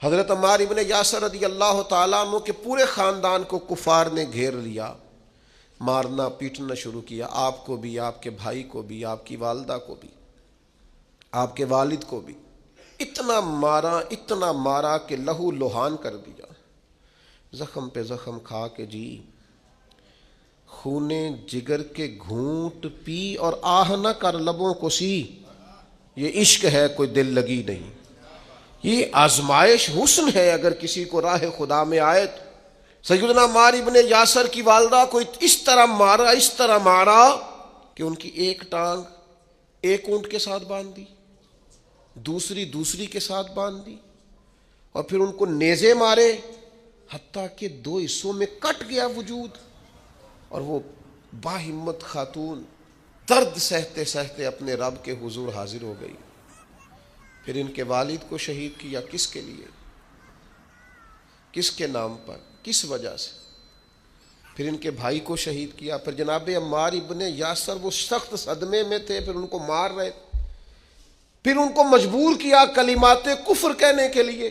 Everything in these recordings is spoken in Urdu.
حضرت عمار ابن یاسر رضی اللہ تعالیٰ عنہ کے پورے خاندان کو کفار نے گھیر لیا، مارنا پیٹنا شروع کیا، آپ کو بھی، آپ کے بھائی کو بھی، آپ کی والدہ کو بھی، آپ کے والد کو بھی اتنا مارا کہ لہو لہان کر دیا، زخم پہ زخم کھا کے جی خونے جگر کے گھونٹ پی اور آہ نہ کر لبوں کو سی۔ یہ عشق ہے، کوئی دل لگی نہیں، یہ آزمائش حسن ہے۔ اگر کسی کو راہ خدا میں آئے تو سیدنا عمار ابن یاسر کی والدہ کو اس طرح مارا کہ ان کی ایک ٹانگ ایک اونٹ کے ساتھ باندھ دی، دوسری کے ساتھ باندھ دی، اور پھر ان کو نیزے مارے حتیٰ کہ 2 حصوں میں کٹ گیا وجود، اور وہ باہمت خاتون درد سہتے سہتے اپنے رب کے حضور حاضر ہو گئی۔ پھر ان کے والد کو شہید کیا، کس کے لیے، کس کے نام پر، کس وجہ سے؟ پھر ان کے بھائی کو شہید کیا۔ پھر جناب عمار ابن یاسر وہ سخت صدمے میں تھے، پھر ان کو مار رہے، پھر ان کو مجبور کیا کلمات کفر کہنے کے لیے،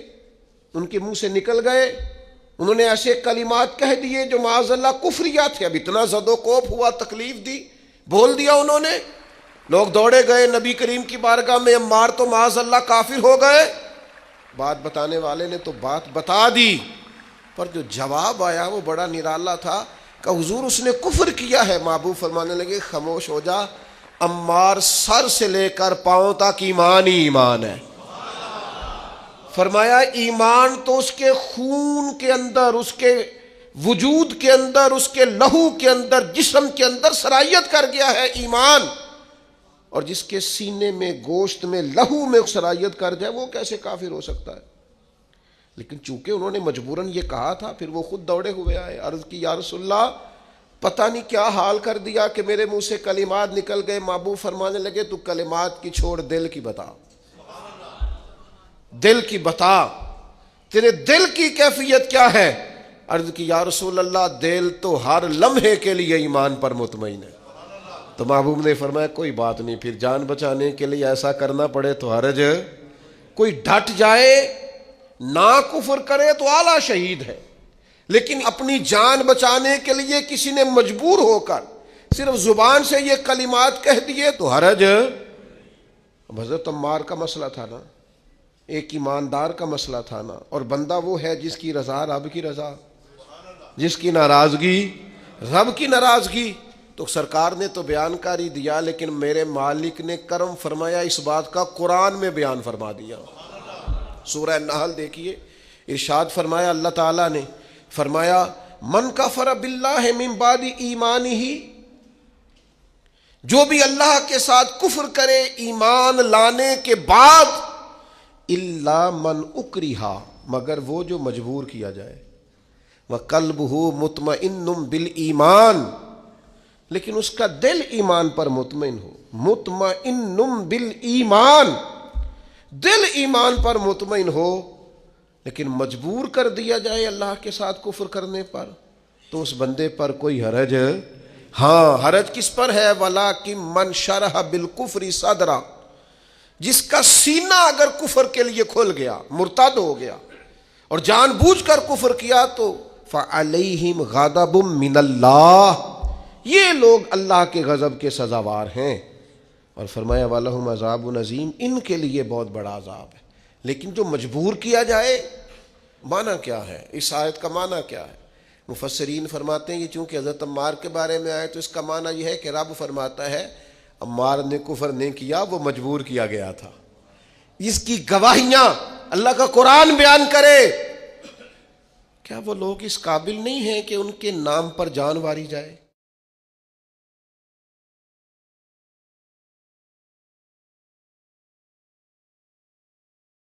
ان کے منہ سے نکل گئے، انہوں نے ایسے کلمات کہہ دیے جو معاذ اللہ کفریہ تھے۔ اب اتنا زد و کوف ہوا، تکلیف دی، بول دیا انہوں نے، لوگ دوڑے گئے نبی کریم کی بارگاہ میں، عمار تو معاذ اللہ کافر ہو گئے۔ بات بتانے والے نے تو بات بتا دی، پر جو جواب آیا وہ بڑا نرالا تھا کہ حضور اس نے کفر کیا ہے۔ محبوب فرمانے لگے خاموش ہو جا، عمار سر سے لے کر پاؤں تک ایمان ہی ایمان ہے۔ فرمایا ایمان تو اس کے خون کے اندر، اس کے وجود کے اندر، اس کے لہو کے اندر، جسم کے اندر سرایت کر گیا ہے ایمان، اور جس کے سینے میں، گوشت میں، لہو میں سرایت کر جائے وہ کیسے کافر ہو سکتا ہے؟ لیکن چونکہ انہوں نے مجبوراً یہ کہا تھا، پھر وہ خود دوڑے ہوئے آئے، عرض کی یا رسول اللہ پتہ نہیں کیا حال کر دیا کہ میرے منہ سے کلمات نکل گئے۔ محبوب فرمانے لگے تو کلمات کی چھوڑ، دل کی بتا، دل کی بتا، تیرے دل کی کیفیت کیا ہے؟ عرض کی یا رسول اللہ دل تو ہر لمحے کے لیے ایمان پر مطمئن ہے۔ تو محبوب نے فرمایا کوئی بات نہیں، پھر جان بچانے کے لیے ایسا کرنا پڑے تو حرج، کوئی ڈٹ جائے نہ کفر کرے تو اعلیٰ شہید ہے، لیکن اپنی جان بچانے کے لیے کسی نے مجبور ہو کر صرف زبان سے یہ کلمات کہہ دیے تو حرج۔ حضرت عمار کا مسئلہ تھا نا، ایک ایماندار کا مسئلہ تھا نا، اور بندہ وہ ہے جس کی رضا رب کی رضا، جس کی ناراضگی رب کی ناراضگی۔ تو سرکار نے تو بیان کاری دیا، لیکن میرے مالک نے کرم فرمایا اس بات کا قرآن میں بیان فرما دیا۔ سورہ نحل دیکھیے، ارشاد فرمایا اللہ تعالیٰ نے، فرمایا من کفر باللہ من بعد ایمانہ، جو بھی اللہ کے ساتھ کفر کرے ایمان لانے کے بعد، الا من اکرہ، مگر وہ جو مجبور کیا جائے، وقلبہ مطمئن بالایمان، لیکن اس کا دل ایمان پر مطمئن ہو، مطمئن بالایمان، دل ایمان پر مطمئن ہو، لیکن مجبور کر دیا جائے اللہ کے ساتھ کفر کرنے پر، تو اس بندے پر کوئی حرج، ہاں حرج کس پر ہے؟ وَلَٰكِن مَّن شَرَحَ بِالْكُفْرِ صَدْرًا، جس کا سینہ اگر کفر کے لیے کھل گیا، مرتد ہو گیا اور جان بوجھ کر کفر کیا، تو فَعَلَيْهِمْ غَضَبٌ مِّنَ اللَّهِ، یہ لوگ اللہ کے غضب کے سزاوار ہیں۔ اور فرمایا وَلَهُمْ عَذَابٌ عَظِيمٌ، ان کے لیے بہت بڑا عذاب ہے۔ لیکن جو مجبور کیا جائے، معنی کیا ہے اس آیت کا؟ معنی کیا ہے؟ مفسرین فرماتے ہیں یہ چونکہ حضرت عمار کے بارے میں آئے تو اس کا معنی یہ ہے کہ رب فرماتا ہے عمار نے کفر نہیں کیا، وہ مجبور کیا گیا تھا۔ اس کی گواہیاں اللہ کا قرآن بیان کرے۔ کیا وہ لوگ اس قابل نہیں ہیں کہ ان کے نام پر جان واری جائے؟